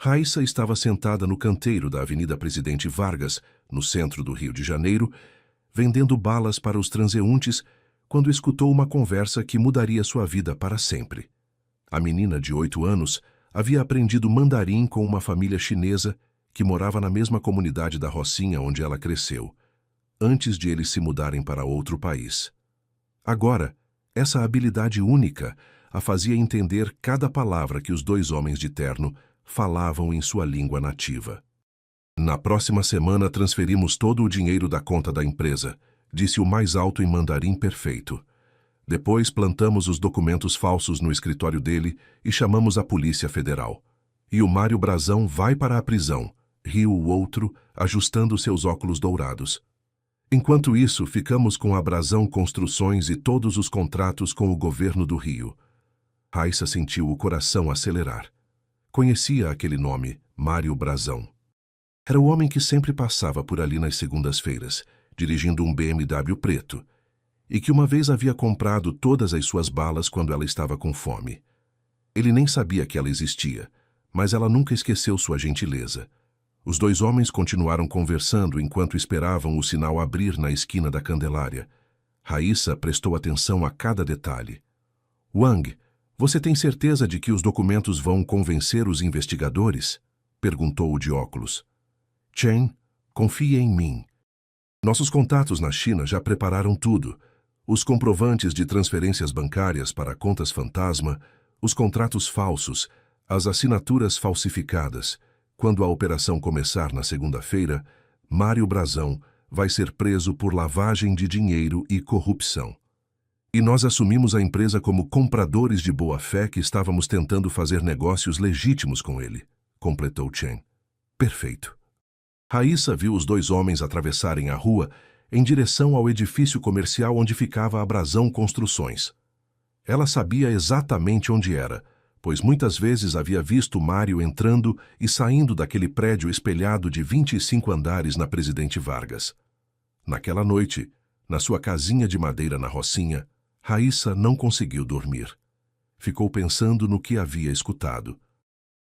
Raíssa estava sentada no canteiro da Avenida Presidente Vargas, no centro do Rio de Janeiro, vendendo balas para os transeuntes, quando escutou uma conversa que mudaria sua vida para sempre. A menina de 8 anos havia aprendido mandarim com uma família chinesa que morava na mesma comunidade da Rocinha onde ela cresceu, antes de eles se mudarem para outro país. Agora, essa habilidade única a fazia entender cada palavra que os dois homens de terno falavam em sua língua nativa. Na próxima semana transferimos todo o dinheiro da conta da empresa, disse o mais alto em mandarim perfeito. Depois plantamos os documentos falsos no escritório dele e chamamos a Polícia Federal. E o Mário Brazão vai para a prisão, riu o outro, ajustando seus óculos dourados. Enquanto isso, ficamos com a Brazão Construções e todos os contratos com o governo do Rio. Raíssa sentiu o coração acelerar. Conhecia aquele nome, Mário Brazão. Era o homem que sempre passava por ali nas segundas-feiras, dirigindo um BMW preto, e que uma vez havia comprado todas as suas balas quando ela estava com fome. Ele nem sabia que ela existia, mas ela nunca esqueceu sua gentileza. Os dois homens continuaram conversando enquanto esperavam o sinal abrir na esquina da Candelária. Raíssa prestou atenção a cada detalhe. Wang, você tem certeza de que os documentos vão convencer os investigadores? Perguntou o de óculos. Chen, confie em mim. Nossos contatos na China já prepararam tudo. Os comprovantes de transferências bancárias para contas fantasma, os contratos falsos, as assinaturas falsificadas. Quando a operação começar na segunda-feira, Mário Brazão vai ser preso por lavagem de dinheiro e corrupção. E nós assumimos a empresa como compradores de boa-fé que estávamos tentando fazer negócios legítimos com ele, completou Chen. Perfeito. Raíssa viu os dois homens atravessarem a rua em direção ao edifício comercial onde ficava a Brazão Construções. Ela sabia exatamente onde era, pois muitas vezes havia visto Mário entrando e saindo daquele prédio espelhado de 25 andares na Presidente Vargas. Naquela noite, na sua casinha de madeira na Rocinha, Raíssa não conseguiu dormir. Ficou pensando no que havia escutado.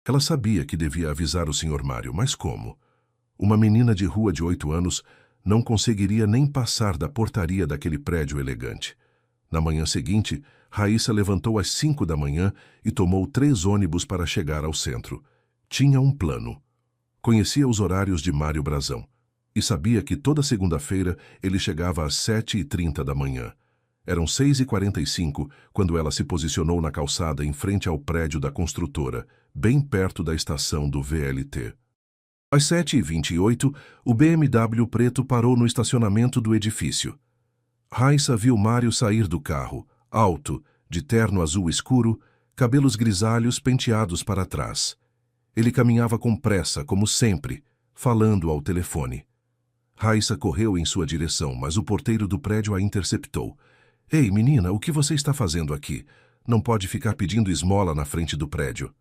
Ela sabia que devia avisar o Sr. Mário, mas como? Uma menina de rua de 8 anos não conseguiria nem passar da portaria daquele prédio elegante. Na manhã seguinte, Raíssa levantou às 5 da manhã e tomou 3 ônibus para chegar ao centro. Tinha um plano. Conhecia os horários de Mário Brazão e sabia que toda segunda-feira ele chegava às 7h30 da manhã. Eram 6h45 quando ela se posicionou na calçada em frente ao prédio da construtora, bem perto da estação do VLT. Às 7h28, o BMW preto parou no estacionamento do edifício. Raíssa viu Mário sair do carro, alto, de terno azul escuro, cabelos grisalhos penteados para trás. Ele caminhava com pressa, como sempre, falando ao telefone. Raíssa correu em sua direção, mas o porteiro do prédio a interceptou. Ei, menina, o que você está fazendo aqui? Não pode ficar pedindo esmola na frente do prédio.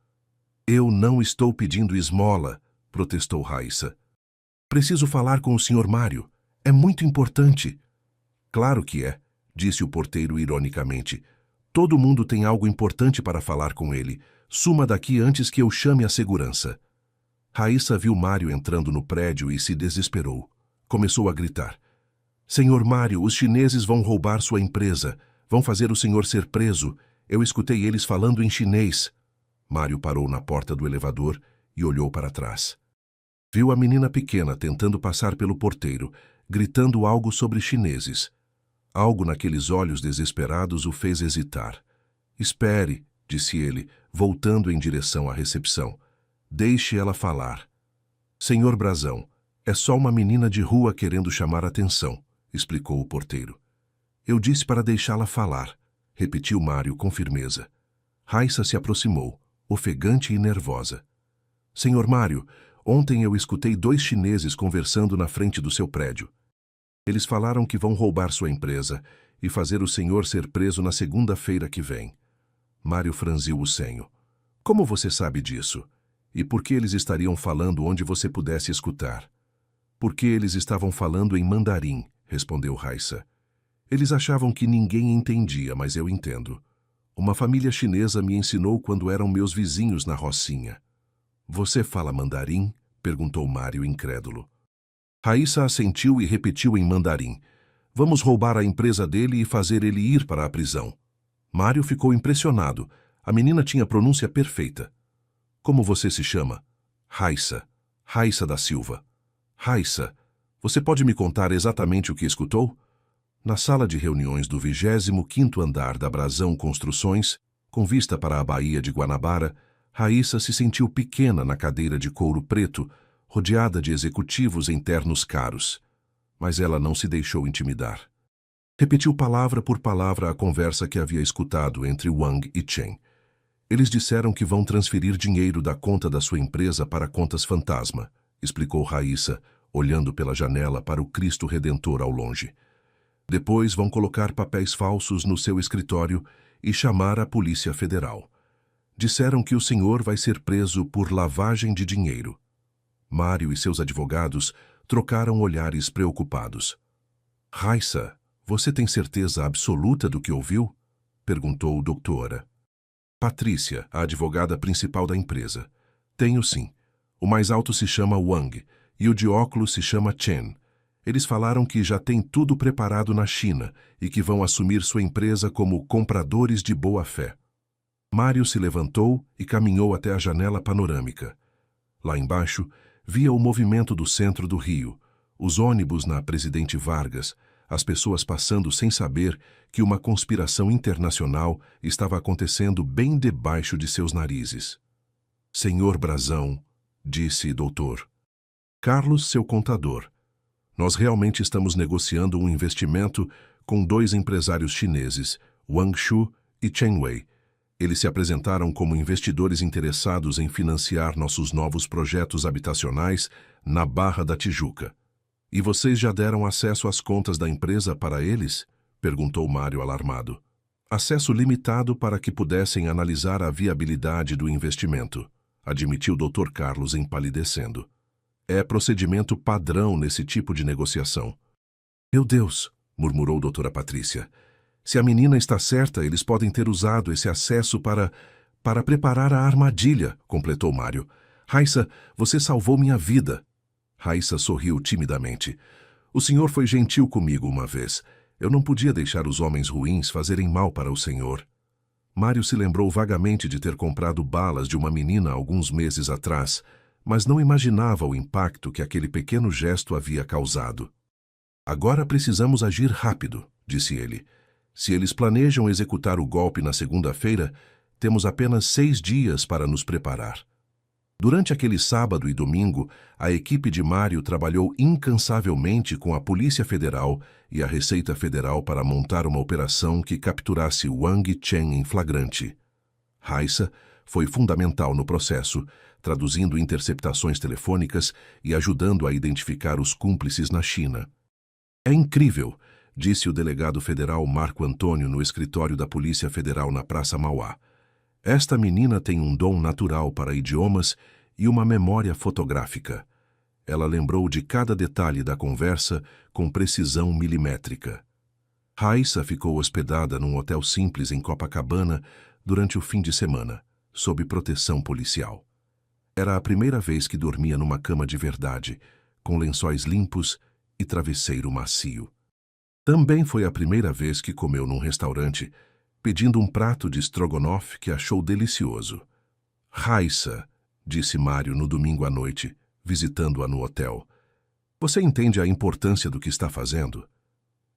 Eu não estou pedindo esmola, protestou Raíssa. Preciso falar com o Sr. Mário. É muito importante. Claro que é, disse o porteiro ironicamente. Todo mundo tem algo importante para falar com ele. Suma daqui antes que eu chame a segurança. Raíssa viu Mário entrando no prédio e se desesperou. Começou a gritar. Senhor Mário, os chineses vão roubar sua empresa. Vão fazer o senhor ser preso. Eu escutei eles falando em chinês. Mário parou na porta do elevador e olhou para trás. Viu a menina pequena tentando passar pelo porteiro, gritando algo sobre chineses. Algo naqueles olhos desesperados o fez hesitar. Espere, disse ele, voltando em direção à recepção. Deixe ela falar. Senhor Brazão, é só uma menina de rua querendo chamar atenção, explicou o porteiro. Eu disse para deixá-la falar, repetiu Mário com firmeza. Raíssa se aproximou, ofegante e nervosa. Senhor Mário, ontem eu escutei 2 chineses conversando na frente do seu prédio. Eles falaram que vão roubar sua empresa e fazer o senhor ser preso na segunda-feira que vem. Mário franziu o senho. Como você sabe disso? E por que eles estariam falando onde você pudesse escutar? Porque eles estavam falando em mandarim, respondeu Raíssa. Eles achavam que ninguém entendia, mas eu entendo. Uma família chinesa me ensinou quando eram meus vizinhos na Rocinha. Você fala mandarim? Perguntou Mário incrédulo. Raíssa assentiu e repetiu em mandarim. Vamos roubar a empresa dele e fazer ele ir para a prisão. Mário ficou impressionado. A menina tinha pronúncia perfeita. Como você se chama? Raíssa. Raíssa da Silva. Raíssa, você pode me contar exatamente o que escutou? Na sala de reuniões do 25º andar da Brasão Construções, com vista para a Baía de Guanabara, Raíssa se sentiu pequena na cadeira de couro preto, rodeada de executivos em ternos caros. Mas ela não se deixou intimidar. Repetiu palavra por palavra a conversa que havia escutado entre Wang e Chen. Eles disseram que vão transferir dinheiro da conta da sua empresa para contas fantasma, explicou Raíssa, olhando pela janela para o Cristo Redentor ao longe. Depois vão colocar papéis falsos no seu escritório e chamar a Polícia Federal. Disseram que o senhor vai ser preso por lavagem de dinheiro. Mário e seus advogados trocaram olhares preocupados. Raíssa, você tem certeza absoluta do que ouviu? Perguntou doutora. Patrícia, a advogada principal da empresa. Tenho sim. O mais alto se chama Wang e o de óculos se chama Chen. Eles falaram que já tem tudo preparado na China e que vão assumir sua empresa como compradores de boa-fé. Mário se levantou e caminhou até a janela panorâmica. Lá embaixo, via o movimento do centro do Rio, os ônibus na Presidente Vargas, as pessoas passando sem saber que uma conspiração internacional estava acontecendo bem debaixo de seus narizes. Senhor Brasão, disse doutor. Carlos, seu contador. Nós realmente estamos negociando um investimento com 2 empresários chineses, Wang Shu e Chen Wei. Eles se apresentaram como investidores interessados em financiar nossos novos projetos habitacionais na Barra da Tijuca. E vocês já deram acesso às contas da empresa para eles? Perguntou Mário alarmado. Acesso limitado para que pudessem analisar a viabilidade do investimento, admitiu Dr. Carlos empalidecendo. É procedimento padrão nesse tipo de negociação. Meu Deus, murmurou doutora Patrícia. Se a menina está certa, eles podem ter usado esse acesso para preparar a armadilha, completou Mário. Raíssa, você salvou minha vida. Raíssa sorriu timidamente. O senhor foi gentil comigo uma vez. Eu não podia deixar os homens ruins fazerem mal para o senhor. Mário se lembrou vagamente de ter comprado balas de uma menina alguns meses atrás, mas não imaginava o impacto que aquele pequeno gesto havia causado. Agora precisamos agir rápido, disse ele. Se eles planejam executar o golpe na segunda-feira, temos apenas 6 dias para nos preparar. Durante aquele sábado e domingo, a equipe de Mário trabalhou incansavelmente com a Polícia Federal e a Receita Federal para montar uma operação que capturasse Wang e Chen em flagrante. Raíssa foi fundamental no processo, traduzindo interceptações telefônicas e ajudando a identificar os cúmplices na China. É incrível, disse o delegado federal Marco Antônio no escritório da Polícia Federal na Praça Mauá. Esta menina tem um dom natural para idiomas e uma memória fotográfica. Ela lembrou de cada detalhe da conversa com precisão milimétrica. Raíssa ficou hospedada num hotel simples em Copacabana durante o fim de semana, sob proteção policial. Era a primeira vez que dormia numa cama de verdade, com lençóis limpos e travesseiro macio. Também foi a primeira vez que comeu num restaurante, pedindo um prato de estrogonofe que achou delicioso. Raíssa, disse Mário no domingo à noite, visitando-a no hotel. Você entende a importância do que está fazendo?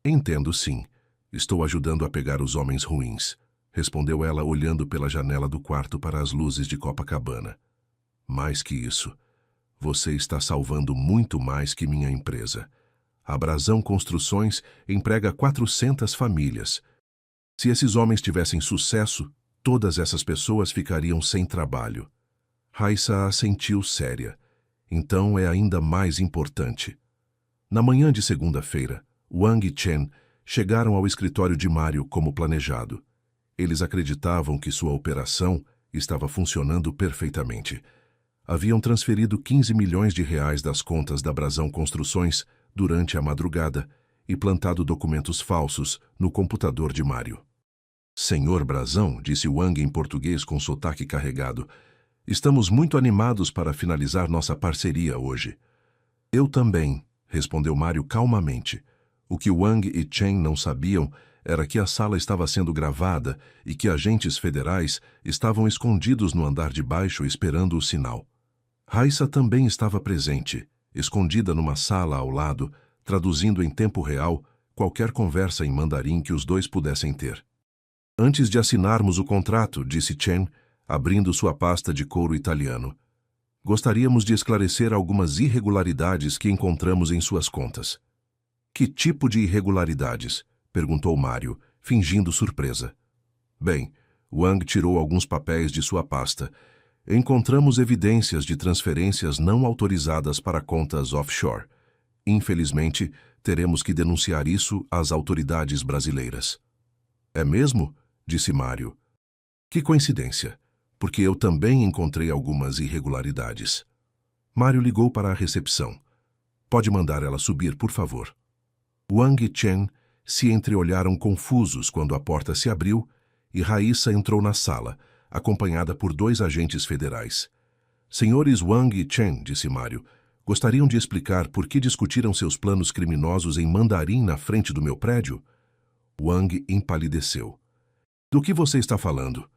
Entendo sim. Estou ajudando a pegar os homens ruins, respondeu ela olhando pela janela do quarto para as luzes de Copacabana. Mais que isso, você está salvando muito mais que minha empresa. A Brasão Construções emprega 400 famílias. Se esses homens tivessem sucesso, todas essas pessoas ficariam sem trabalho. Raíssa assentiu séria. Então é ainda mais importante. Na manhã de segunda-feira, Wang e Chen chegaram ao escritório de Mário como planejado. Eles acreditavam que sua operação estava funcionando perfeitamente. Haviam transferido 15 milhões de reais das contas da Brasão Construções durante a madrugada e plantado documentos falsos no computador de Mário. Senhor Brasão, disse Wang em português com sotaque carregado, Estamos muito animados para finalizar nossa parceria hoje. Eu também, respondeu Mário calmamente. O que Wang e Chen não sabiam era que a sala estava sendo gravada e que agentes federais estavam escondidos no andar de baixo esperando o sinal. Raíssa também estava presente, escondida numa sala ao lado, traduzindo em tempo real qualquer conversa em mandarim que os dois pudessem ter. Antes de assinarmos o contrato, disse Chen, abrindo sua pasta de couro italiano, gostaríamos de esclarecer algumas irregularidades que encontramos em suas contas. Que tipo de irregularidades? Perguntou Mário, fingindo surpresa. Bem, Wang tirou alguns papéis de sua pasta. Encontramos evidências de transferências não autorizadas para contas offshore. Infelizmente, teremos que denunciar isso às autoridades brasileiras. É mesmo? Disse Mário. Que coincidência, porque eu também encontrei algumas irregularidades. Mário ligou para a recepção. Pode mandar ela subir, por favor. Wang e Chen se entreolharam confusos quando a porta se abriu e Raíssa entrou na sala, acompanhada por 2 agentes federais. Senhores Wang e Chen, disse Mário, gostariam de explicar por que discutiram seus planos criminosos em mandarim na frente do meu prédio? Wang empalideceu. Do que você está falando?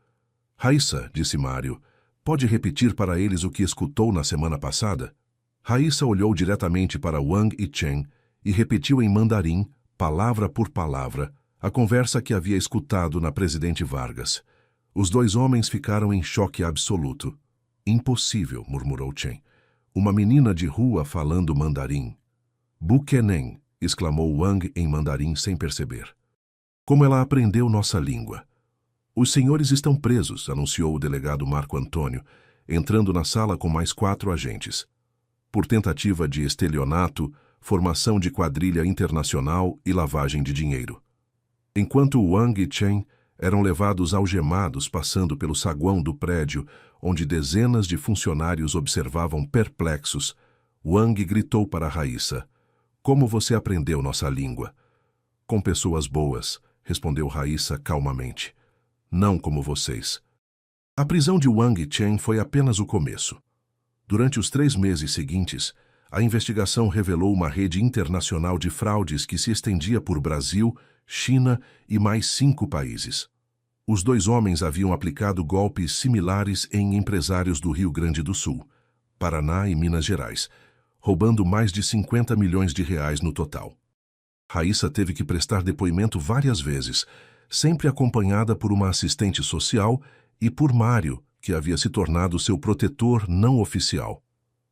Raíssa, disse Mário, pode repetir para eles o que escutou na semana passada? Raíssa olhou diretamente para Wang e Chen e repetiu em mandarim, palavra por palavra, a conversa que havia escutado na Presidente Vargas. Os 2 homens ficaram em choque absoluto. Impossível, murmurou Chen. Uma menina de rua falando mandarim. Buchanan, exclamou Wang em mandarim sem perceber. Como ela aprendeu nossa língua? Os senhores estão presos, anunciou o delegado Marco Antônio, entrando na sala com mais 4 agentes. Por tentativa de estelionato, formação de quadrilha internacional e lavagem de dinheiro. Enquanto Wang e Chen eram levados algemados passando pelo saguão do prédio, onde dezenas de funcionários observavam perplexos, Wang gritou para Raíssa. Como você aprendeu nossa língua? Com pessoas boas, respondeu Raíssa calmamente. Não como vocês. A prisão de Wang e Chen foi apenas o começo. Durante os 3 meses seguintes, a investigação revelou uma rede internacional de fraudes que se estendia por Brasil, China e mais 5 países. Os 2 homens haviam aplicado golpes similares em empresários do Rio Grande do Sul, Paraná e Minas Gerais, roubando mais de 50 milhões de reais no total. Raíssa teve que prestar depoimento várias vezes, sempre acompanhada por uma assistente social e por Mário, que havia se tornado seu protetor não oficial.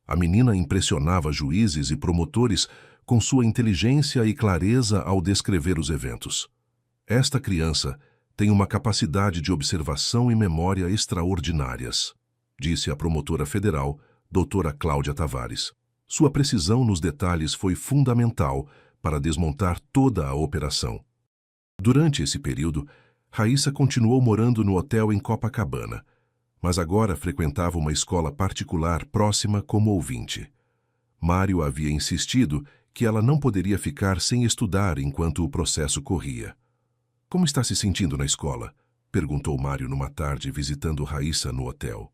A menina impressionava juízes e promotores com sua inteligência e clareza ao descrever os eventos. Esta criança tem uma capacidade de observação e memória extraordinárias, disse a promotora federal, doutora Cláudia Tavares. Sua precisão nos detalhes foi fundamental para desmontar toda a operação. Durante esse período, Raíssa continuou morando no hotel em Copacabana, mas agora frequentava uma escola particular próxima como ouvinte. Mário havia insistido que ela não poderia ficar sem estudar enquanto o processo corria. Como está se sentindo na escola? Perguntou Mário numa tarde visitando Raíssa no hotel.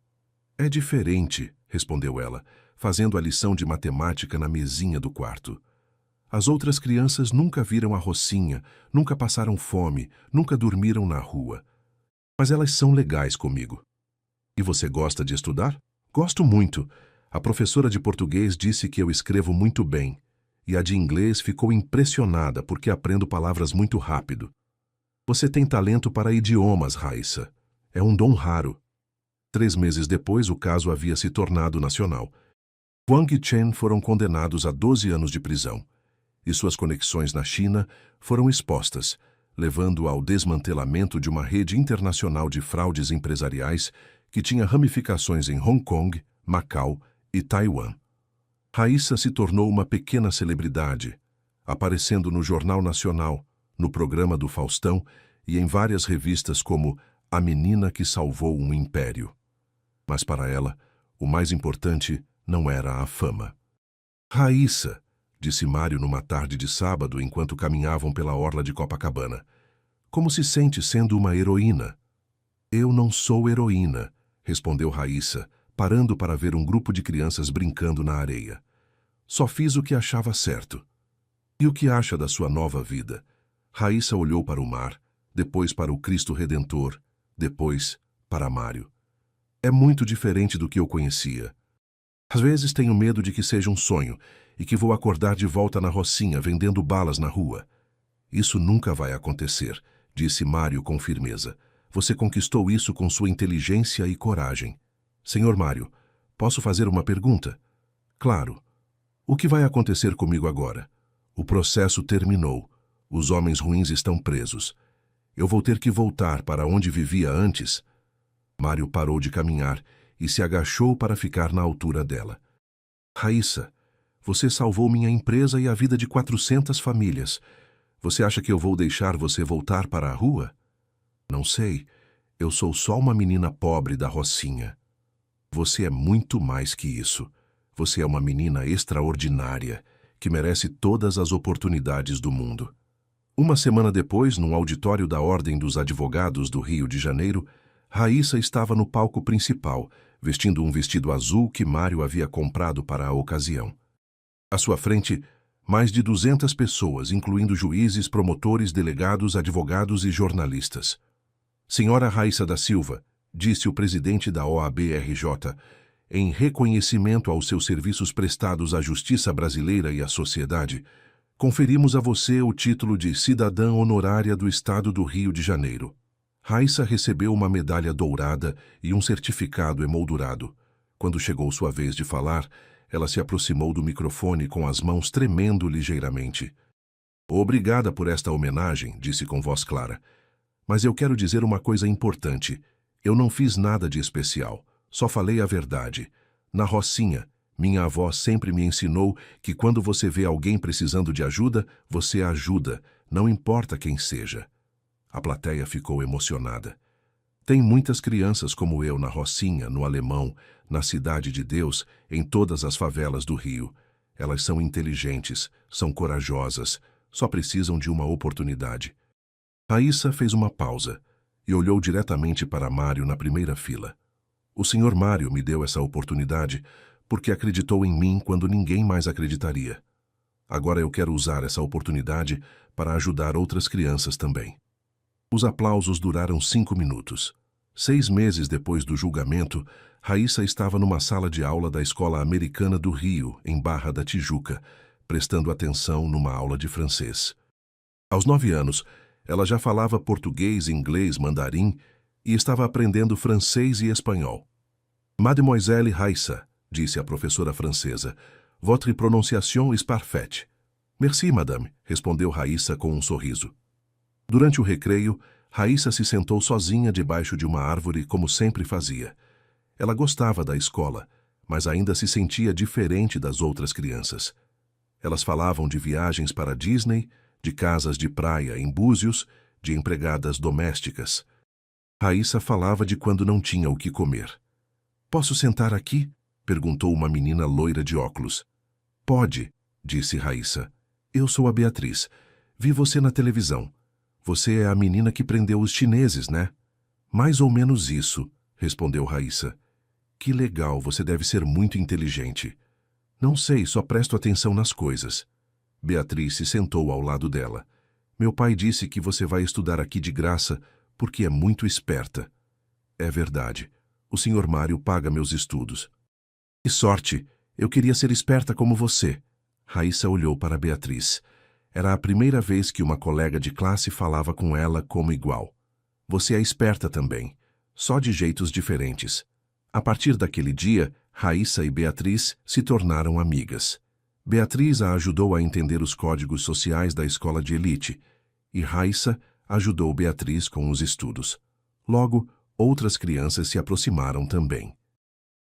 É diferente, respondeu ela, fazendo a lição de matemática na mesinha do quarto. As outras crianças nunca viram a Rocinha, nunca passaram fome, nunca dormiram na rua. Mas elas são legais comigo. E você gosta de estudar? Gosto muito. A professora de português disse que eu escrevo muito bem. E a de inglês ficou impressionada porque aprendo palavras muito rápido. Você tem talento para idiomas, Raíssa. É um dom raro. 3 meses depois, o caso havia se tornado nacional. Wang e Chen foram condenados a 12 anos de prisão. E suas conexões na China foram expostas, levando ao desmantelamento de uma rede internacional de fraudes empresariais que tinha ramificações em Hong Kong, Macau e Taiwan. Raíssa se tornou uma pequena celebridade, aparecendo no Jornal Nacional, no programa do Faustão e em várias revistas como A Menina que Salvou um Império. Mas para ela, o mais importante não era a fama. Raíssa, disse Mário numa tarde de sábado enquanto caminhavam pela orla de Copacabana. Como se sente sendo uma heroína? Eu não sou heroína, respondeu Raíssa, parando para ver um grupo de crianças brincando na areia. Só fiz o que achava certo. E o que acha da sua nova vida? Raíssa olhou para o mar, depois para o Cristo Redentor, depois para Mário. É muito diferente do que eu conhecia. Às vezes tenho medo de que seja um sonho e que vou acordar de volta na Rocinha vendendo balas na rua. Isso nunca vai acontecer, disse Mário com firmeza. Você conquistou isso com sua inteligência e coragem. Senhor Mário, posso fazer uma pergunta? Claro. O que vai acontecer comigo agora? O processo terminou. Os homens ruins estão presos. Eu vou ter que voltar para onde vivia antes. Mário parou de caminhar e se agachou para ficar na altura dela. Raíssa, você salvou minha empresa e a vida de 400 famílias. Você acha que eu vou deixar você voltar para a rua? Não sei. Eu sou só uma menina pobre da Rocinha. Você é muito mais que isso. Você é uma menina extraordinária, que merece todas as oportunidades do mundo. Uma semana depois, num auditório da Ordem dos Advogados do Rio de Janeiro, Raíssa estava no palco principal, vestindo um vestido azul que Mário havia comprado para a ocasião. À sua frente, mais de 200 pessoas, incluindo juízes, promotores, delegados, advogados e jornalistas. Senhora Raíssa da Silva, disse o presidente da OAB-RJ, em reconhecimento aos seus serviços prestados à justiça brasileira e à sociedade, conferimos a você o título de cidadã honorária do Estado do Rio de Janeiro. Raíssa recebeu uma medalha dourada e um certificado emoldurado. Quando chegou sua vez de falar, ela se aproximou do microfone com as mãos tremendo ligeiramente. Obrigada por esta homenagem, disse com voz clara. Mas eu quero dizer uma coisa importante. Eu não fiz nada de especial. Só falei a verdade. Na Rocinha, minha avó sempre me ensinou que quando você vê alguém precisando de ajuda, você ajuda, não importa quem seja. A plateia ficou emocionada. Tem muitas crianças como eu na Rocinha, no Alemão, na Cidade de Deus, em todas as favelas do Rio. Elas são inteligentes, são corajosas, só precisam de uma oportunidade. Raíssa fez uma pausa e olhou diretamente para Mário na primeira fila. O senhor Mário me deu essa oportunidade porque acreditou em mim quando ninguém mais acreditaria. Agora eu quero usar essa oportunidade para ajudar outras crianças também. Os aplausos duraram 5 minutos. 6 meses depois do julgamento, Raíssa estava numa sala de aula da Escola Americana do Rio, em Barra da Tijuca, prestando atenção numa aula de francês. Aos 9 anos, ela já falava português, inglês, mandarim e estava aprendendo francês e espanhol. Mademoiselle Raíssa, disse a professora francesa, votre prononciation est parfaite. Merci, madame, respondeu Raíssa com um sorriso. Durante o recreio, Raíssa se sentou sozinha debaixo de uma árvore como sempre fazia. Ela gostava da escola, mas ainda se sentia diferente das outras crianças. Elas falavam de viagens para Disney, de casas de praia em Búzios, de empregadas domésticas. Raíssa falava de quando não tinha o que comer. Posso sentar aqui? Perguntou uma menina loira de óculos. Pode, disse Raíssa. Eu sou a Beatriz. Vi você na televisão. Você é a menina que prendeu os chineses, né? Mais ou menos isso, respondeu Raíssa. Que legal, você deve ser muito inteligente. Não sei, só presto atenção nas coisas. Beatriz se sentou ao lado dela. Meu pai disse que você vai estudar aqui de graça porque é muito esperta. É verdade. O senhor Mário paga meus estudos. Que sorte! Eu queria ser esperta como você. Raíssa olhou para Beatriz. Era a primeira vez que uma colega de classe falava com ela como igual. Você é esperta também, só de jeitos diferentes. A partir daquele dia, Raíssa e Beatriz se tornaram amigas. Beatriz a ajudou a entender os códigos sociais da escola de elite, e Raíssa ajudou Beatriz com os estudos. Logo, outras crianças se aproximaram também.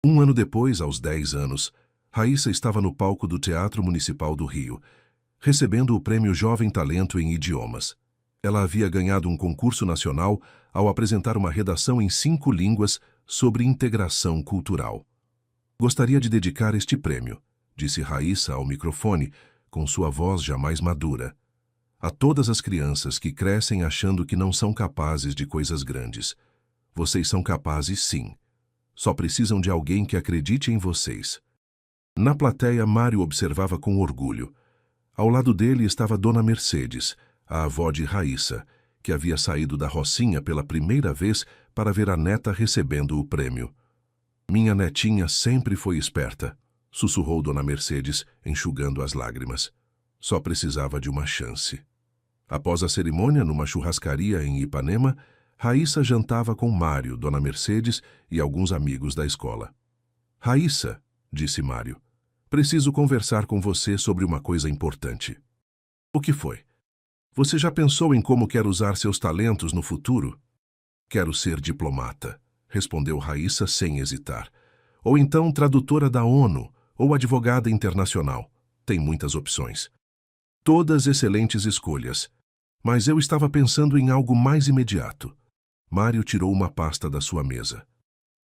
Um ano depois, aos 10 anos, Raíssa estava no palco do Teatro Municipal do Rio, recebendo o prêmio Jovem Talento em Idiomas. Ela havia ganhado um concurso nacional ao apresentar uma redação em 5 línguas sobre integração cultural. Gostaria de dedicar este prêmio, disse Raíssa ao microfone, com sua voz já mais madura, a todas as crianças que crescem achando que não são capazes de coisas grandes. Vocês são capazes sim. Só precisam de alguém que acredite em vocês. Na plateia, Mário observava com orgulho. Ao lado dele estava Dona Mercedes, a avó de Raíssa, que havia saído da Rocinha pela primeira vez para ver a neta recebendo o prêmio. Minha netinha sempre foi esperta, sussurrou Dona Mercedes, enxugando as lágrimas. Só precisava de uma chance. Após a cerimônia, numa churrascaria em Ipanema, Raíssa jantava com Mário, Dona Mercedes e alguns amigos da escola. Raíssa, disse Mário, preciso conversar com você sobre uma coisa importante. O que foi? Você já pensou em como quer usar seus talentos no futuro? Quero ser diplomata, respondeu Raíssa sem hesitar. Ou então tradutora da ONU, ou advogada internacional. Tem muitas opções. Todas excelentes escolhas. Mas eu estava pensando em algo mais imediato. Mário tirou uma pasta da sua mesa.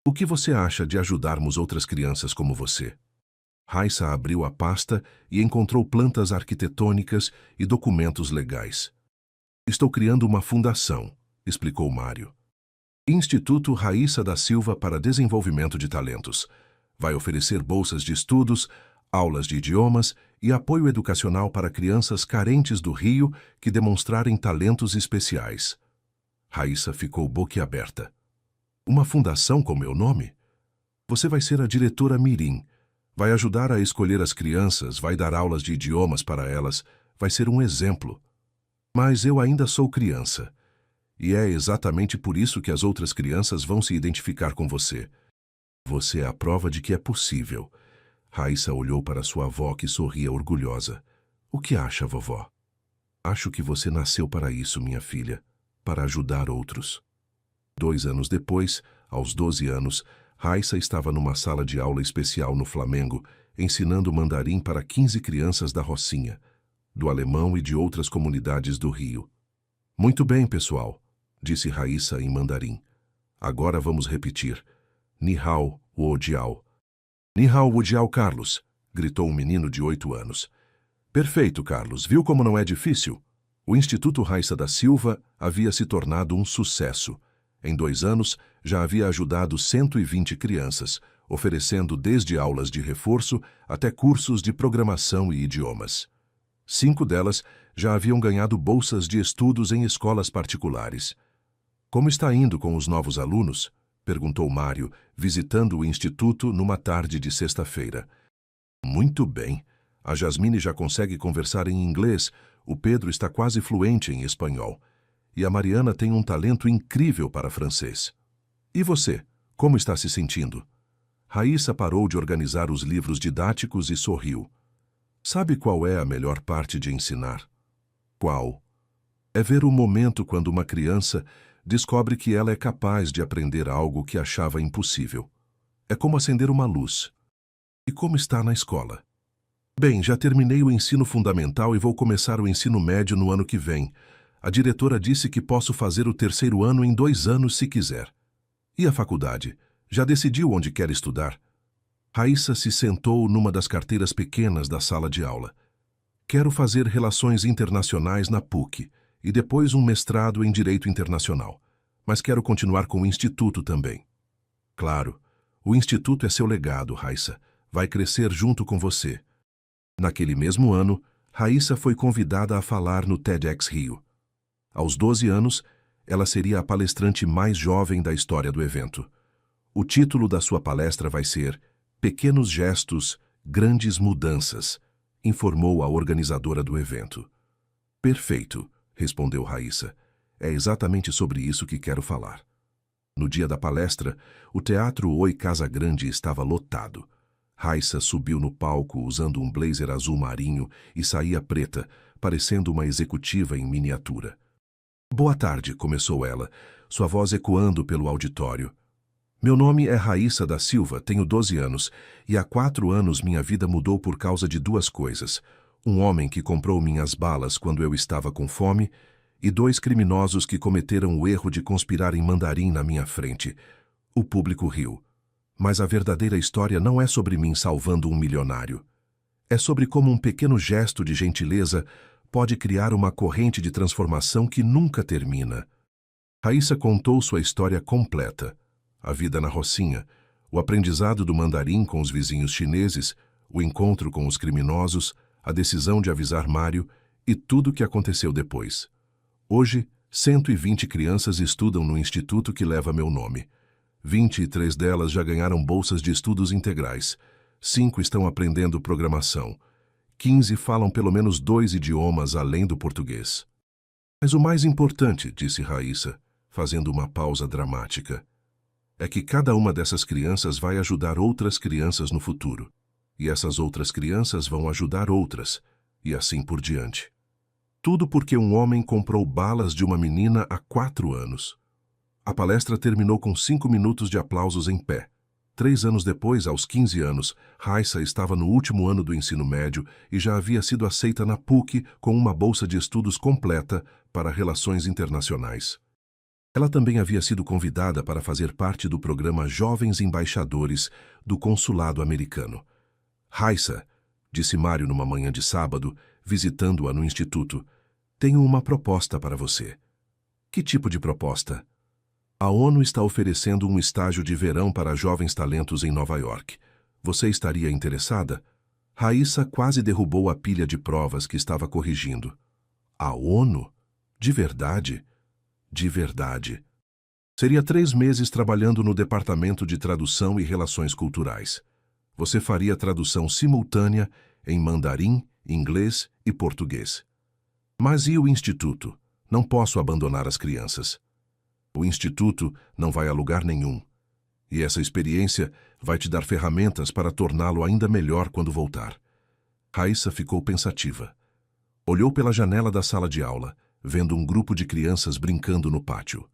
O que você acha de ajudarmos outras crianças como você? Raíssa abriu a pasta e encontrou plantas arquitetônicas e documentos legais. Estou criando uma fundação, explicou Mário. Instituto Raíssa da Silva para Desenvolvimento de Talentos. Vai oferecer bolsas de estudos, aulas de idiomas e apoio educacional para crianças carentes do Rio que demonstrarem talentos especiais. Raíssa ficou boquiaberta. Uma fundação com meu nome? Você vai ser a diretora Mirim. Vai ajudar a escolher as crianças, vai dar aulas de idiomas para elas, vai ser um exemplo. Mas eu ainda sou criança. E é exatamente por isso que as outras crianças vão se identificar com você. Você é a prova de que é possível. Raíssa olhou para sua avó, que sorria orgulhosa. O que acha, vovó? Acho que você nasceu para isso, minha filha, para ajudar outros. 2 anos depois, aos 12 anos, Raíssa estava numa sala de aula especial no Flamengo, ensinando mandarim para 15 crianças da Rocinha, do Alemão e de outras comunidades do Rio. Muito bem, pessoal, disse Raíssa em mandarim. Agora vamos repetir. Ni hao, wo jiao. Ni hao, wo jiao, Carlos, gritou um menino de 8 anos. Perfeito, Carlos. Viu como não é difícil? O Instituto Raíssa da Silva havia se tornado um sucesso. Em 2 anos, já havia ajudado 120 crianças, oferecendo desde aulas de reforço até cursos de programação e idiomas. 5 delas já haviam ganhado bolsas de estudos em escolas particulares. Como está indo com os novos alunos? Perguntou Mário, visitando o instituto numa tarde de sexta-feira. Muito bem. A Jasmine já consegue conversar em inglês, o Pedro está quase fluente em espanhol. E a Mariana tem um talento incrível para francês. E você, como está se sentindo? Raíssa parou de organizar os livros didáticos e sorriu. Sabe qual é a melhor parte de ensinar? Qual? É ver o momento quando uma criança descobre que ela é capaz de aprender algo que achava impossível. É como acender uma luz. E como está na escola? Bem, já terminei o ensino fundamental e vou começar o ensino médio no ano que vem. A diretora disse que posso fazer o 3º ano em 2 anos se quiser. E a faculdade? Já decidiu onde quer estudar? Raíssa se sentou numa das carteiras pequenas da sala de aula. Quero fazer Relações Internacionais na PUC e depois um mestrado em Direito Internacional. Mas quero continuar com o Instituto também. Claro, o Instituto é seu legado, Raíssa. Vai crescer junto com você. Naquele mesmo ano, Raíssa foi convidada a falar no TEDx Rio. Aos 12 anos, ela seria a palestrante mais jovem da história do evento. O título da sua palestra vai ser Pequenos Gestos, Grandes Mudanças, informou a organizadora do evento. Perfeito, respondeu Raíssa. É exatamente sobre isso que quero falar. No dia da palestra, o Teatro Oi Casa Grande estava lotado. Raíssa subiu no palco usando um blazer azul marinho e saia preta, parecendo uma executiva em miniatura. Boa tarde, começou ela, sua voz ecoando pelo auditório. Meu nome é Raíssa da Silva, tenho 12 anos, e há 4 anos minha vida mudou por causa de 2 coisas. Um homem que comprou minhas balas quando eu estava com fome, e 2 criminosos que cometeram o erro de conspirar em mandarim na minha frente. O público riu. Mas a verdadeira história não é sobre mim salvando um milionário. É sobre como um pequeno gesto de gentileza pode criar uma corrente de transformação que nunca termina. Raíssa contou sua história completa. A vida na Rocinha, O aprendizado do mandarim com os vizinhos chineses, o encontro com os criminosos, a decisão de avisar Mário e tudo o que aconteceu depois. Hoje, 120 crianças estudam no instituto que leva meu nome. 23 delas já ganharam bolsas de estudos integrais. 5 estão aprendendo programação. 15 falam pelo menos 2 idiomas além do português. Mas o mais importante, disse Raíssa, fazendo uma pausa dramática, é que cada uma dessas crianças vai ajudar outras crianças no futuro. E essas outras crianças vão ajudar outras, e assim por diante. Tudo porque um homem comprou balas de uma menina há 4 anos. A palestra terminou com 5 minutos de aplausos em pé. 3 anos depois, aos 15 anos, Raíssa estava no último ano do ensino médio e já havia sido aceita na PUC com uma bolsa de estudos completa para relações internacionais. Ela também havia sido convidada para fazer parte do programa Jovens Embaixadores do Consulado Americano. Raíssa, disse Mário numa manhã de sábado, visitando-a no instituto, tenho uma proposta para você. Que tipo de proposta? A ONU está oferecendo um estágio de verão para jovens talentos em Nova York. Você estaria interessada? Raíssa quase derrubou a pilha de provas que estava corrigindo. A ONU? De verdade? De verdade. Seria 3 meses trabalhando no Departamento de Tradução e Relações Culturais. Você faria tradução simultânea em mandarim, inglês e português. Mas e o instituto? Não posso abandonar as crianças. O instituto não vai a lugar nenhum. E essa experiência vai te dar ferramentas para torná-lo ainda melhor quando voltar. Raíssa ficou pensativa. Olhou pela janela da sala de aula, vendo um grupo de crianças brincando no pátio.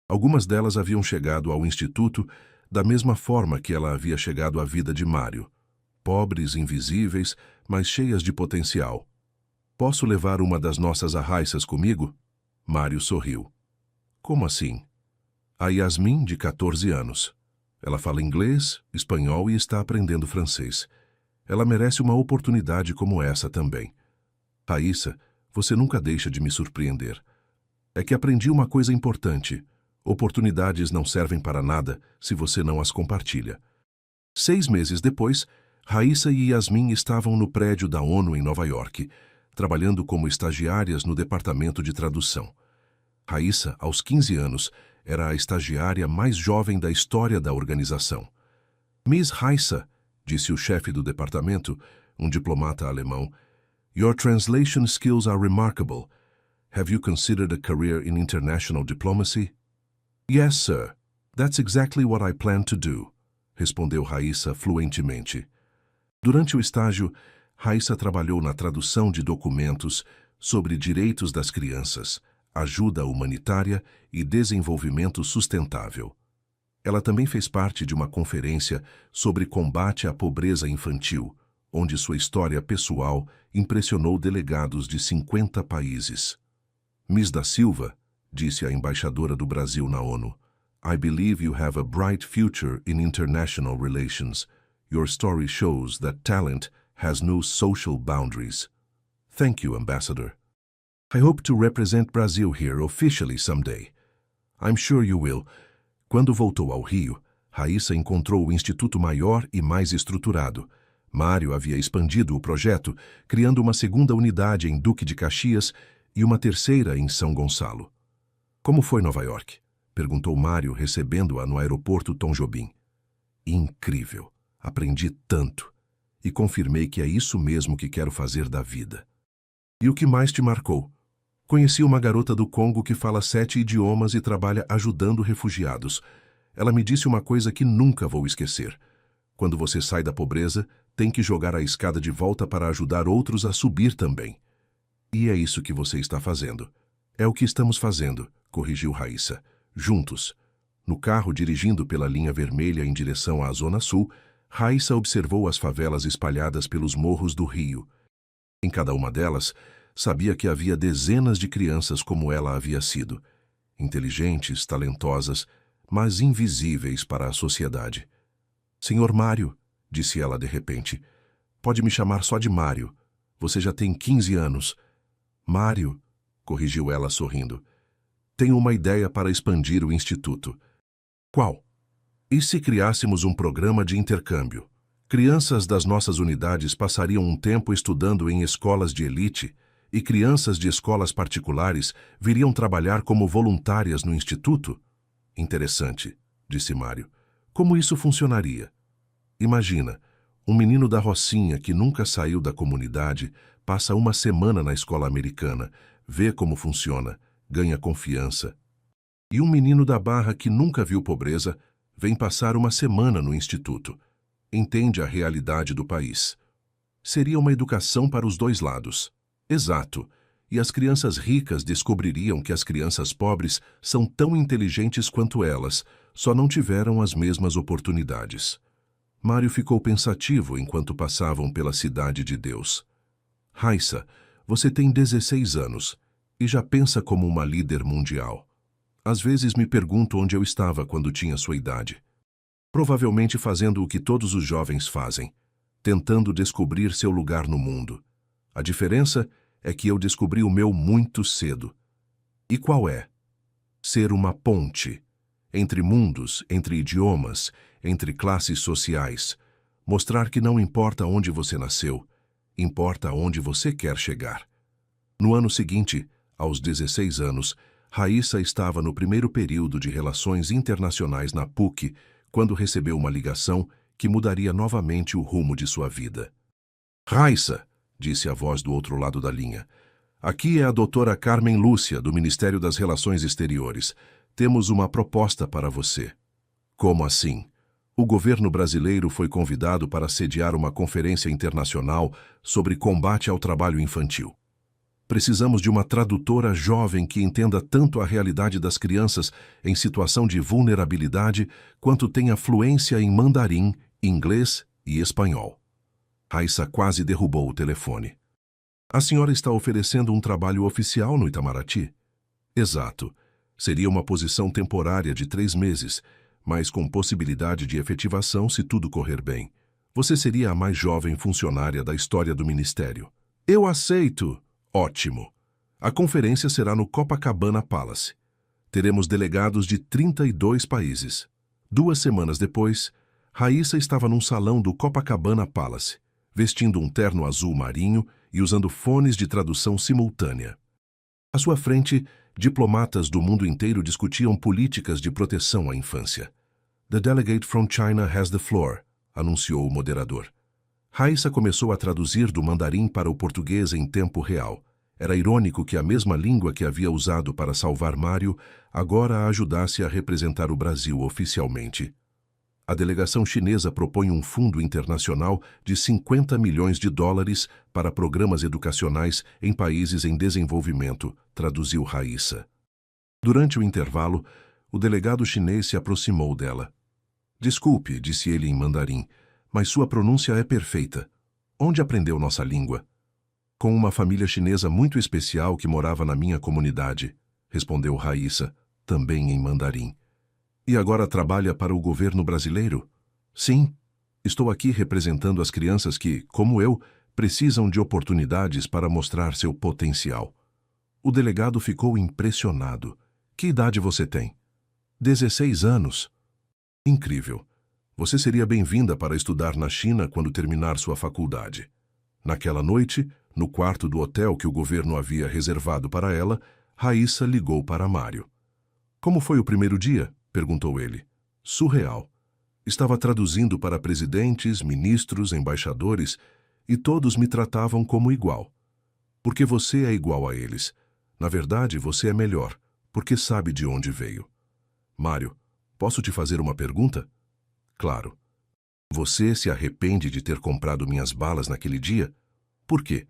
Algumas delas haviam chegado ao instituto da mesma forma que ela havia chegado à vida de Mário. Pobres, invisíveis, mas cheias de potencial. Posso levar uma das nossas arraissas comigo? Mário sorriu. Como assim? A Yasmin, de 14 anos. Ela fala inglês, espanhol e está aprendendo francês. Ela merece uma oportunidade como essa também. Raíssa, você nunca deixa de me surpreender. É que aprendi uma coisa importante. Oportunidades não servem para nada se você não as compartilha. 6 meses depois, Raíssa e Yasmin estavam no prédio da ONU em Nova York, trabalhando como estagiárias no departamento de tradução. Raíssa, aos 15 anos, era a estagiária mais jovem da história da organização. Miss Raíssa, disse o chefe do departamento, um diplomata alemão, your translation skills are remarkable. Have you considered a career in international diplomacy? Yes, sir. That's exactly what I plan to do, respondeu Raíssa fluentemente. Durante o estágio, Raíssa trabalhou na tradução de documentos sobre direitos das crianças, ajuda humanitária e desenvolvimento sustentável. Ela também fez parte de uma conferência sobre combate à pobreza infantil, onde sua história pessoal impressionou delegados de 50 países. Miss da Silva, disse a embaixadora do Brasil na ONU, I believe you have a bright future in international relations. Your story shows that talent has no social boundaries. Thank you, Ambassador. I hope to represent Brazil here officially someday. I'm sure you will. Quando voltou ao Rio, Raíssa encontrou o instituto maior e mais estruturado. Mário havia expandido o projeto, criando uma segunda unidade em Duque de Caxias e uma terceira em São Gonçalo. Como foi Nova York? Perguntou Mário, recebendo-a no aeroporto Tom Jobim. Incrível. Aprendi tanto. E confirmei que é isso mesmo que quero fazer da vida. E o que mais te marcou? Conheci uma garota do Congo que fala 7 idiomas e trabalha ajudando refugiados. Ela me disse uma coisa que nunca vou esquecer. Quando você sai da pobreza, tem que jogar a escada de volta para ajudar outros a subir também. E é isso que você está fazendo. É o que estamos fazendo, corrigiu Raíssa. Juntos. No carro dirigindo pela linha vermelha em direção à Zona Sul, Raíssa observou as favelas espalhadas pelos morros do Rio. Em cada uma delas, sabia que havia dezenas de crianças como ela havia sido. Inteligentes, talentosas, mas invisíveis para a sociedade. Senhor Mário, disse ela de repente, pode me chamar só de Mário. Você já tem 15 anos. Mário, corrigiu ela sorrindo. Tenho uma ideia para expandir o instituto. Qual? E se criássemos um programa de intercâmbio? Crianças das nossas unidades passariam um tempo estudando em escolas de elite e crianças de escolas particulares viriam trabalhar como voluntárias no instituto? Interessante, disse Mário. Como isso funcionaria? Imagina, um menino da Rocinha que nunca saiu da comunidade passa uma semana na escola americana, vê como funciona, ganha confiança. E um menino da Barra que nunca viu pobreza vem passar uma semana no instituto. Entende a realidade do país. Seria uma educação para os dois lados. Exato. E as crianças ricas descobririam que as crianças pobres são tão inteligentes quanto elas, só não tiveram as mesmas oportunidades. Mário ficou pensativo enquanto passavam pela Cidade de Deus. Raissa, você tem 16 anos e já pensa como uma líder mundial. Às vezes me pergunto onde eu estava quando tinha sua idade. Provavelmente fazendo o que todos os jovens fazem, tentando descobrir seu lugar no mundo. A diferença é que eu descobri o meu muito cedo. E qual é? Ser uma ponte entre mundos, entre idiomas, entre classes sociais. Mostrar que não importa onde você nasceu, importa onde você quer chegar. No ano seguinte, aos 16 anos, Raissa estava no primeiro período de Relações Internacionais na PUC, quando recebeu uma ligação que mudaria novamente o rumo de sua vida. Raissa, disse a voz do outro lado da linha. Aqui é a doutora Carmen Lúcia, do Ministério das Relações Exteriores. Temos uma proposta para você. Como assim? O governo brasileiro foi convidado para sediar uma conferência internacional sobre combate ao trabalho infantil. Precisamos de uma tradutora jovem que entenda tanto a realidade das crianças em situação de vulnerabilidade quanto tenha fluência em mandarim, inglês e espanhol. Raissa quase derrubou o telefone. A senhora está oferecendo um trabalho oficial no Itamaraty? Exato. Seria uma posição temporária de 3 meses, mas com possibilidade de efetivação se tudo correr bem. Você seria a mais jovem funcionária da história do Ministério. Eu aceito! Ótimo! A conferência será no Copacabana Palace. Teremos delegados de 32 países. 2 semanas depois, Raissa estava num salão do Copacabana Palace, vestindo um terno azul marinho e usando fones de tradução simultânea. À sua frente, diplomatas do mundo inteiro discutiam políticas de proteção à infância. "The delegate from China has the floor", anunciou o moderador. Raissa começou a traduzir do mandarim para o português em tempo real. Era irônico que a mesma língua que havia usado para salvar Mário agora a ajudasse a representar o Brasil oficialmente. A delegação chinesa propõe um fundo internacional de 50 milhões de dólares para programas educacionais em países em desenvolvimento, traduziu Raissa. Durante o intervalo, o delegado chinês se aproximou dela. Desculpe, disse ele em mandarim, mas sua pronúncia é perfeita. Onde aprendeu nossa língua? Com uma família chinesa muito especial que morava na minha comunidade, respondeu Raissa, também em mandarim. E agora trabalha para o governo brasileiro? Sim, estou aqui representando as crianças que, como eu, precisam de oportunidades para mostrar seu potencial. O delegado ficou impressionado. Que idade você tem? 16 anos. Incrível. Você seria bem-vinda para estudar na China quando terminar sua faculdade. Naquela noite, no quarto do hotel que o governo havia reservado para ela, Raissa ligou para Mário. Como foi o primeiro dia? Perguntou ele. Surreal. Estava traduzindo para presidentes, ministros, embaixadores, e todos me tratavam como igual. Porque você é igual a eles. Na verdade, você é melhor, porque sabe de onde veio. Mário, posso te fazer uma pergunta? Claro. Você se arrepende de ter comprado minhas balas naquele dia? Por quê?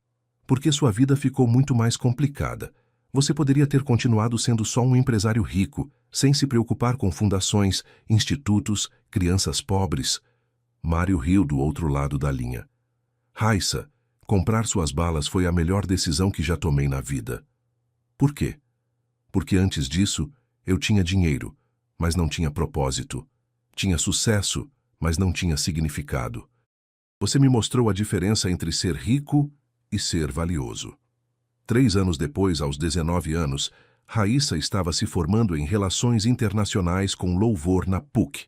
Porque sua vida ficou muito mais complicada. Você poderia ter continuado sendo só um empresário rico, sem se preocupar com fundações, institutos, crianças pobres. Mário riu do outro lado da linha. Raissa, comprar suas balas foi a melhor decisão que já tomei na vida. Por quê? Porque antes disso, eu tinha dinheiro, mas não tinha propósito. Tinha sucesso, mas não tinha significado. Você me mostrou a diferença entre ser rico e ser valioso. 3 anos depois, aos 19 anos, Raissa estava se formando em Relações Internacionais com louvor na PUC.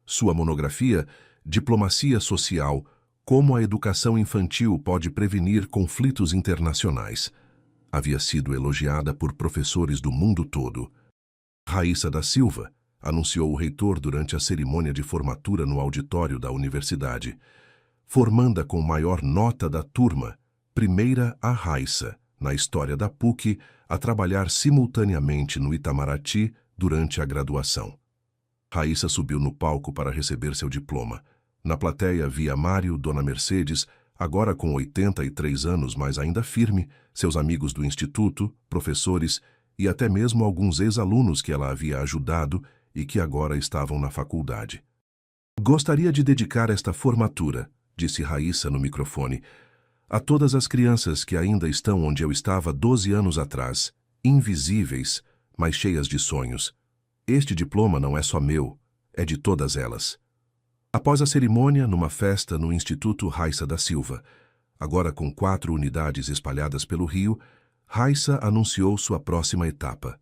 Sua monografia, Diplomacia Social, como a educação infantil pode prevenir conflitos internacionais, havia sido elogiada por professores do mundo todo. Raíssa da Silva, anunciou o reitor durante a cerimônia de formatura no auditório da universidade. Formanda com maior nota da turma, primeira a Raíssa, na história da PUC, a trabalhar simultaneamente no Itamaraty durante a graduação. Raíssa subiu no palco para receber seu diploma. Na plateia via Mário, Dona Mercedes, agora com 83 anos, mas ainda firme, seus amigos do instituto, professores e até mesmo alguns ex-alunos que ela havia ajudado e que agora estavam na faculdade. Gostaria de dedicar esta formatura, disse Raíssa no microfone, a todas as crianças que ainda estão onde eu estava 12 anos atrás, invisíveis, mas cheias de sonhos. Este diploma não é só meu, é de todas elas. Após a cerimônia, numa festa no Instituto Raíssa da Silva, agora com 4 unidades espalhadas pelo Rio, Raíssa anunciou sua próxima etapa.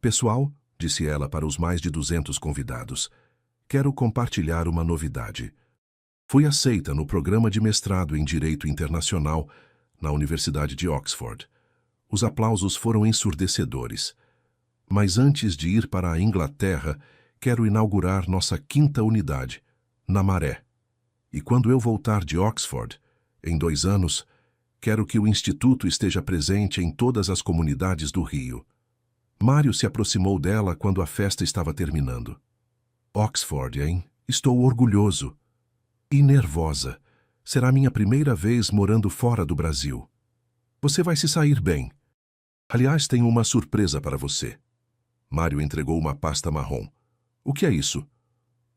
Pessoal, disse ela para os mais de 200 convidados, quero compartilhar uma novidade. Fui aceita no programa de mestrado em Direito Internacional na Universidade de Oxford. Os aplausos foram ensurdecedores. Mas antes de ir para a Inglaterra, quero inaugurar nossa 5ª unidade, na Maré. E quando eu voltar de Oxford, em 2 anos, quero que o Instituto esteja presente em todas as comunidades do Rio. Mário se aproximou dela quando a festa estava terminando. Oxford, hein? Estou orgulhoso. E nervosa. Será minha primeira vez morando fora do Brasil. Você vai se sair bem. Aliás, tenho uma surpresa para você. Mário entregou uma pasta marrom. O que é isso?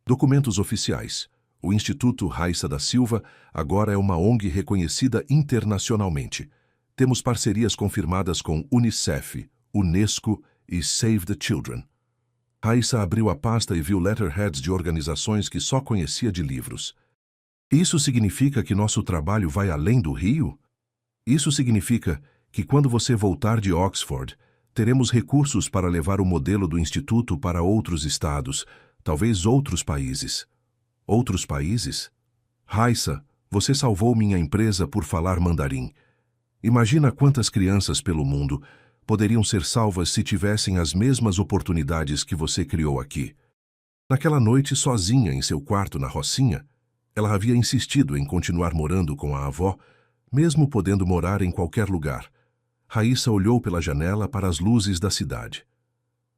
Documentos oficiais. O Instituto Raíssa da Silva agora é uma ONG reconhecida internacionalmente. Temos parcerias confirmadas com Unicef, Unesco e Save the Children. Raíssa abriu a pasta e viu letterheads de organizações que só conhecia de livros. Isso significa que nosso trabalho vai além do Rio? Isso significa que quando você voltar de Oxford, teremos recursos para levar o modelo do Instituto para outros estados, talvez outros países. Outros países? Raíssa, você salvou minha empresa por falar mandarim. Imagina quantas crianças pelo mundo poderiam ser salvas se tivessem as mesmas oportunidades que você criou aqui. Naquela noite, sozinha em seu quarto na Rocinha, ela havia insistido em continuar morando com a avó, mesmo podendo morar em qualquer lugar. Raíssa olhou pela janela para as luzes da cidade.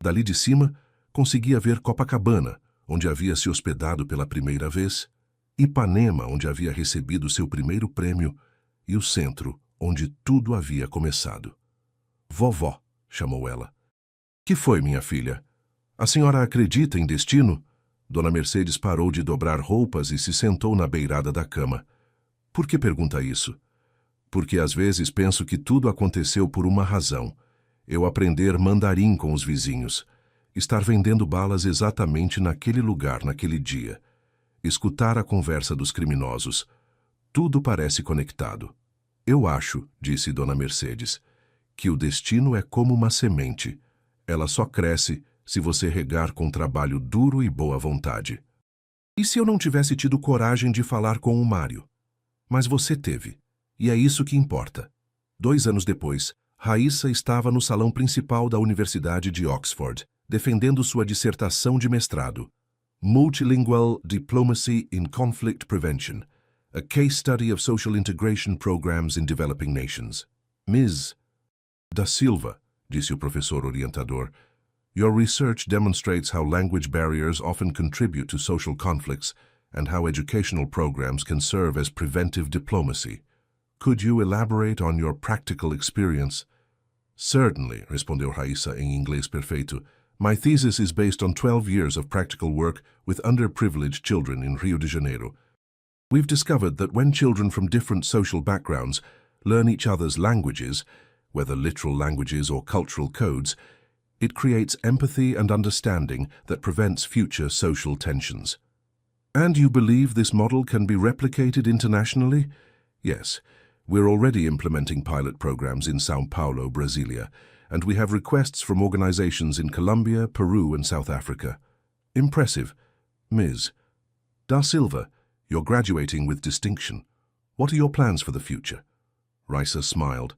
Dali de cima, conseguia ver Copacabana, onde havia se hospedado pela primeira vez, Ipanema, onde havia recebido seu primeiro prêmio, e o centro, onde tudo havia começado. Vovó, chamou ela. Que foi, minha filha? A senhora acredita em destino? Dona Mercedes parou de dobrar roupas e se sentou na beirada da cama. Por que pergunta isso? Porque às vezes penso que tudo aconteceu por uma razão. Eu aprender mandarim com os vizinhos. Estar vendendo balas exatamente naquele lugar, naquele dia. Escutar a conversa dos criminosos. Tudo parece conectado. Eu acho, disse Dona Mercedes, que o destino é como uma semente. Ela só cresce se você regar com trabalho duro e boa vontade. E se eu não tivesse tido coragem de falar com o Mário? Mas você teve. E é isso que importa. 2 anos depois, Raíssa estava no salão principal da Universidade de Oxford, defendendo sua dissertação de mestrado, Multilingual Diplomacy in Conflict Prevention, a Case Study of Social Integration Programs in Developing Nations. Ms. Da Silva, disse o professor orientador, your research demonstrates how language barriers often contribute to social conflicts and how educational programs can serve as preventive diplomacy. Could you elaborate on your practical experience? Certainly, respondeu Raíssa em inglês perfeito. My thesis is based on 12 years of practical work with underprivileged children in Rio de Janeiro. We've discovered that when children from different social backgrounds learn each other's languages, whether literal languages or cultural codes, it creates empathy and understanding that prevents future social tensions. And you believe this model can be replicated internationally? Yes. We're already implementing pilot programs in São Paulo, Brasilia, and we have requests from organizations in Colombia, Peru, and South Africa. Impressive. Ms. Da Silva, you're graduating with distinction. What are your plans for the future? Raissa smiled.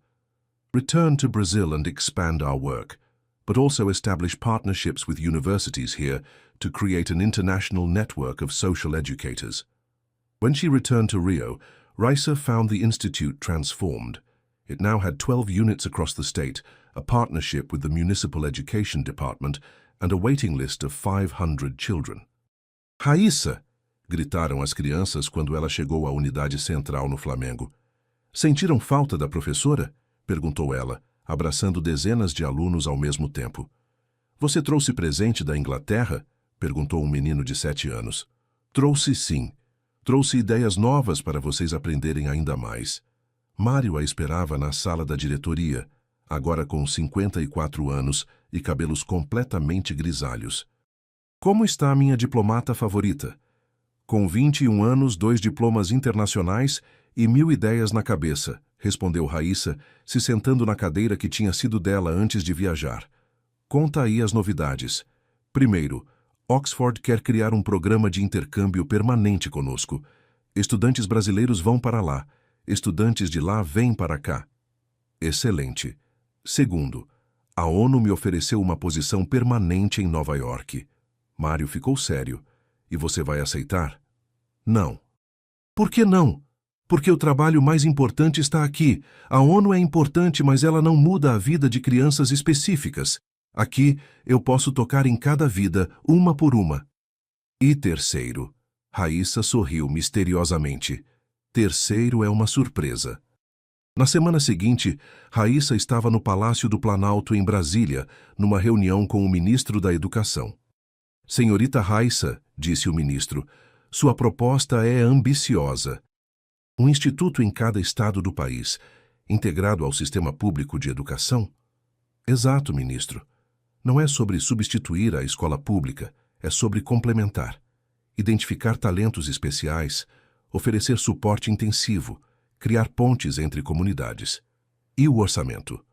Return to Brazil and expand our work, but also establish partnerships with universities here to create an international network of social educators. When she returned to Rio, Raissa found the institute transformed. It now had 12 units across the state, a partnership with the Municipal Education Department, and a waiting list of 500 children. Raissa! Gritaram as crianças quando ela chegou à unidade central no Flamengo. Sentiram falta da professora? Perguntou ela, abraçando dezenas de alunos ao mesmo tempo. Você trouxe presente da Inglaterra? Perguntou um menino de 7 anos. Trouxe sim. Trouxe ideias novas para vocês aprenderem ainda mais. Mário a esperava na sala da diretoria, agora com 54 anos e cabelos completamente grisalhos. Como está a minha diplomata favorita? Com 21 anos, 2 diplomas internacionais e 1000 ideias na cabeça, respondeu Raissa, se sentando na cadeira que tinha sido dela antes de viajar. Conta aí as novidades. Primeiro, Oxford quer criar um programa de intercâmbio permanente conosco. Estudantes brasileiros vão para lá. Estudantes de lá vêm para cá. Excelente. Segundo, a ONU me ofereceu uma posição permanente em Nova York. Mário ficou sério. E você vai aceitar? Não. Por que não? Porque o trabalho mais importante está aqui. A ONU é importante, mas ela não muda a vida de crianças específicas. Aqui, eu posso tocar em cada vida, uma por uma. E terceiro, Raissa sorriu misteriosamente. Terceiro é uma surpresa. Na semana seguinte, Raissa estava no Palácio do Planalto, em Brasília, numa reunião com o ministro da Educação. Senhorita Raissa, disse o ministro, sua proposta é ambiciosa. Um instituto em cada estado do país, integrado ao sistema público de educação? Exato, ministro. Não é sobre substituir a escola pública, é sobre complementar, identificar talentos especiais, oferecer suporte intensivo, criar pontes entre comunidades. E o orçamento?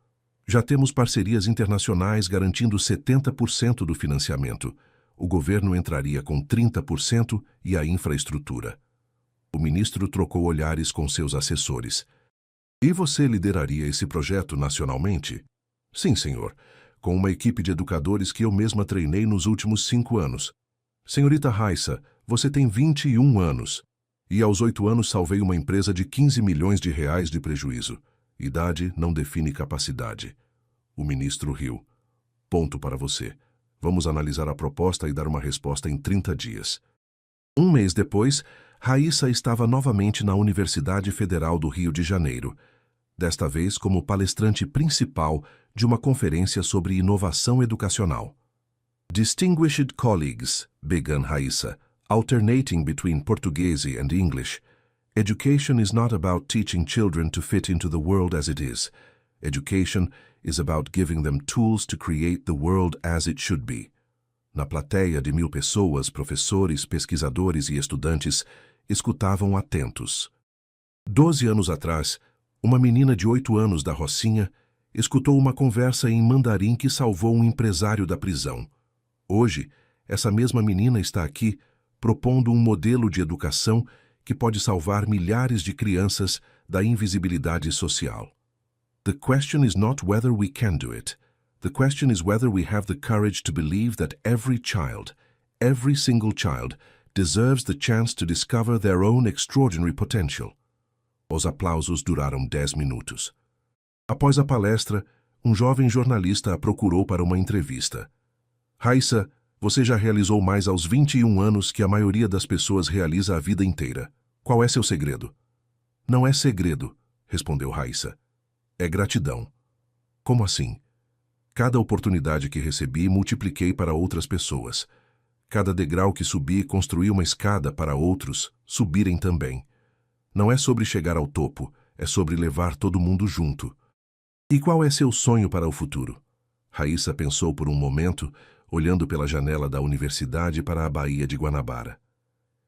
Já temos parcerias internacionais garantindo 70% do financiamento. O governo entraria com 30% e a infraestrutura. O ministro trocou olhares com seus assessores. E você lideraria esse projeto nacionalmente? Sim, senhor, com uma equipe de educadores que eu mesma treinei nos últimos 5 anos. Senhorita Raissa, você tem 21 anos. E aos 8 anos salvei uma empresa de 15 milhões de reais de prejuízo. Idade não define capacidade. O ministro riu. Ponto para você. Vamos analisar a proposta e dar uma resposta em 30 dias. Um mês depois, Raissa estava novamente na Universidade Federal do Rio de Janeiro, desta vez como palestrante principal de uma conferência sobre inovação educacional. Distinguished colleagues, began Raissa, alternating between Portuguese and English. Education is not about teaching children to fit into the world as it is. Education is about giving them tools to create the world as it should be. Na plateia de 1000 pessoas, professores, pesquisadores e estudantes escutavam atentos. 12 anos atrás, uma menina de 8 anos da Rocinha escutou uma conversa em mandarim que salvou um empresário da prisão. Hoje, essa mesma menina está aqui propondo um modelo de educação que pode salvar milhares de crianças da invisibilidade social. The question is not whether we can do it. The question is whether we have the courage to believe that every child, every single child, deserves the chance to discover their own extraordinary potential. Os aplausos duraram 10 minutos. Após a palestra, um jovem jornalista a procurou para uma entrevista. Raissa, você já realizou mais aos 21 anos que a maioria das pessoas realiza a vida inteira. Qual é seu segredo? Não é segredo, respondeu Raissa. É gratidão. Como assim? Cada oportunidade que recebi, multipliquei para outras pessoas. Cada degrau que subi, construí uma escada para outros subirem também. Não é sobre chegar ao topo, é sobre levar todo mundo junto. E qual é seu sonho para o futuro? Raissa pensou por um momento, olhando pela janela da universidade para a Baía de Guanabara.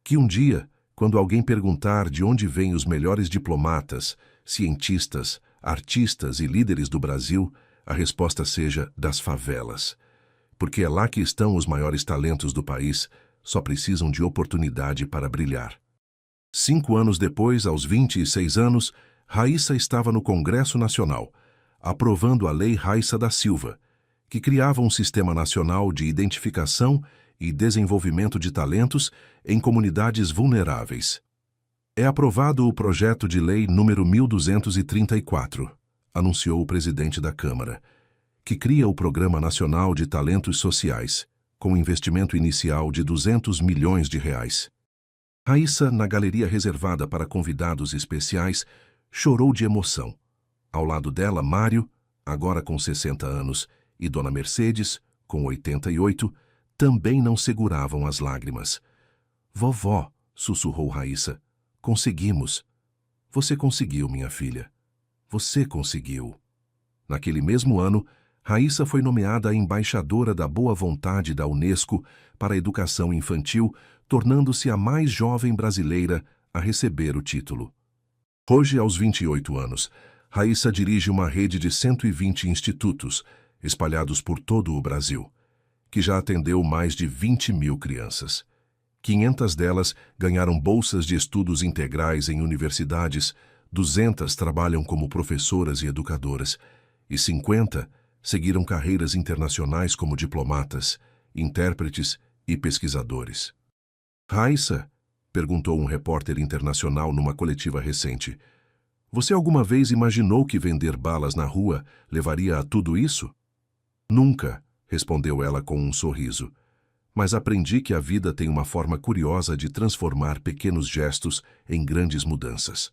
Que um dia, quando alguém perguntar de onde vêm os melhores diplomatas, cientistas, artistas e líderes do Brasil, a resposta seja das favelas. Porque é lá que estão os maiores talentos do país, só precisam de oportunidade para brilhar. 5 anos depois, aos 26 anos, Raíssa estava no Congresso Nacional, aprovando a Lei Raíssa da Silva, que criava um sistema nacional de identificação e desenvolvimento de talentos em comunidades vulneráveis. É aprovado o projeto de lei número 1234, anunciou o presidente da Câmara, que cria o Programa Nacional de Talentos Sociais, com investimento inicial de R$ 200 milhões. Raíssa, na galeria reservada para convidados especiais, chorou de emoção. Ao lado dela, Mário, agora com 60 anos, e Dona Mercedes, com 88, também não seguravam as lágrimas. "Vovó", sussurrou Raíssa, "conseguimos." "Você conseguiu, minha filha. Você conseguiu." Naquele mesmo ano, Raíssa foi nomeada a embaixadora da boa vontade da Unesco para a educação infantil, tornando-se a mais jovem brasileira a receber o título. Hoje, aos 28 anos, Raíssa dirige uma rede de 120 institutos, espalhados por todo o Brasil, que já atendeu mais de 20 mil crianças. 500 delas ganharam bolsas de estudos integrais em universidades, 200 trabalham como professoras e educadoras, e 50 seguiram carreiras internacionais como diplomatas, intérpretes e pesquisadores. "Raíssa", perguntou um repórter internacional numa coletiva recente, "você alguma vez imaginou que vender balas na rua levaria a tudo isso?" "Nunca", respondeu ela com um sorriso, "mas aprendi que a vida tem uma forma curiosa de transformar pequenos gestos em grandes mudanças."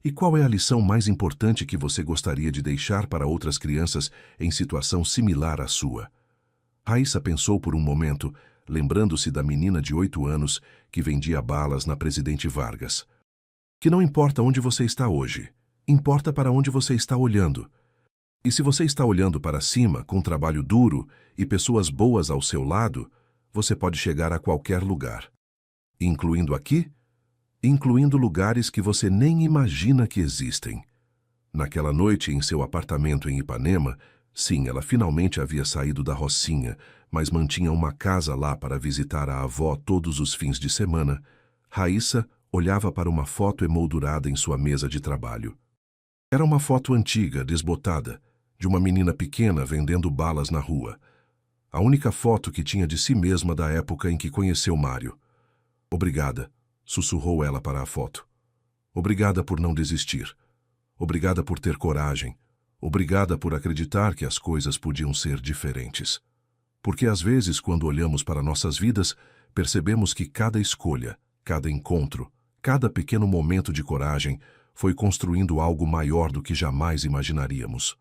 "E qual é a lição mais importante que você gostaria de deixar para outras crianças em situação similar à sua?" Raíssa pensou por um momento, lembrando-se da menina de 8 anos que vendia balas na Presidente Vargas. "Que não importa onde você está hoje, importa para onde você está olhando. E se você está olhando para cima, com trabalho duro e pessoas boas ao seu lado, você pode chegar a qualquer lugar. Incluindo aqui? Incluindo lugares que você nem imagina que existem." Naquela noite, em seu apartamento em Ipanema, sim, ela finalmente havia saído da Rocinha, mas mantinha uma casa lá para visitar a avó todos os fins de semana, Raíssa olhava para uma foto emoldurada em sua mesa de trabalho. Era uma foto antiga, desbotada, de uma menina pequena vendendo balas na rua. A única foto que tinha de si mesma da época em que conheceu Mário. "Obrigada", sussurrou ela para a foto. "Obrigada por não desistir. Obrigada por ter coragem. Obrigada por acreditar que as coisas podiam ser diferentes. Porque às vezes, quando olhamos para nossas vidas, percebemos que cada escolha, cada encontro, cada pequeno momento de coragem foi construindo algo maior do que jamais imaginaríamos."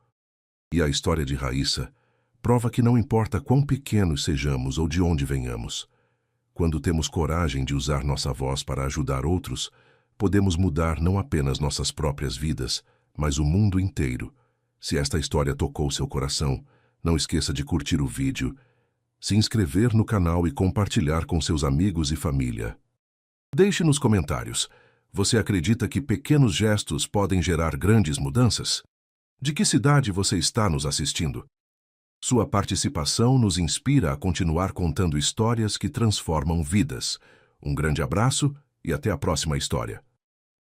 E a história de Raíssa prova que não importa quão pequenos sejamos ou de onde venhamos, quando temos coragem de usar nossa voz para ajudar outros, podemos mudar não apenas nossas próprias vidas, mas o mundo inteiro. Se esta história tocou seu coração, não esqueça de curtir o vídeo, se inscrever no canal e compartilhar com seus amigos e família. Deixe nos comentários, você acredita que pequenos gestos podem gerar grandes mudanças? De que cidade você está nos assistindo? Sua participação nos inspira a continuar contando histórias que transformam vidas. Um grande abraço e até a próxima história.